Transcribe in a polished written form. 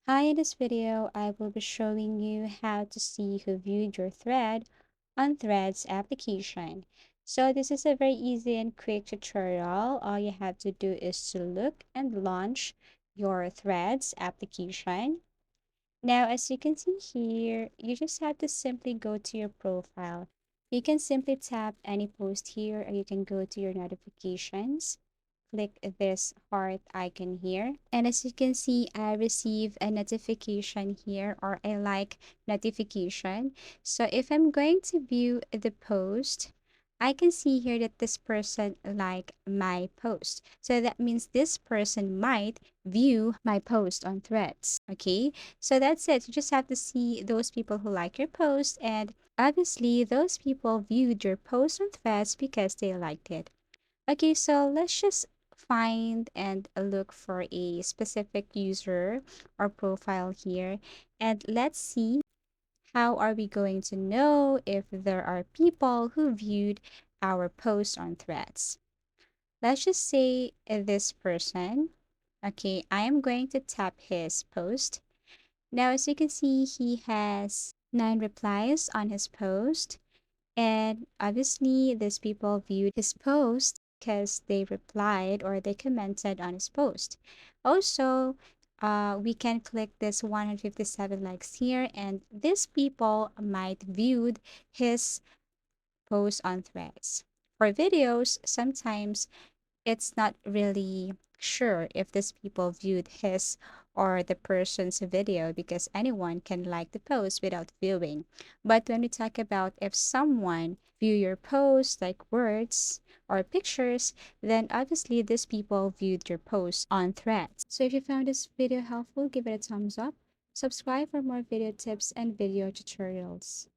Hi, in this video, I will be showing you how to see who viewed your thread on Threads application. So this is a very easy and quick tutorial. All you have to do is to look and launch your Threads application. Now, as you can see here, you just have to simply go to your profile. You can simply tap any post here, or you can go to your notifications, click this heart icon here. And as you can see, I receive a notification here, or a like notification. So if I'm going to view the post, I can see here that this person like my post. So that means this person might view my post on Threads. Okay, so that's it. You just have to see those people who like your post, and obviously those people viewed your post on Threads because they liked it. Okay, so let's just find and look for a specific user or profile here. And let's see, how are we going to know if there are people who viewed our post on Threads? Let's just say this person. Okay, I am going to tap his post. Now, as you can see, he has 9 replies on his post. And obviously, these people viewed his post because they replied or they commented on his post. Also, we can click this 157 likes here, and these people might viewed his post on Threads. For videos, sometimes it's not really sure if these people viewed his or the person's video because anyone can like the post without viewing. But when we talk about if someone view your post like words or pictures, then obviously these people viewed your post on Threads. So if you found this video helpful, give it a thumbs up. Subscribe for more video tips and video tutorials.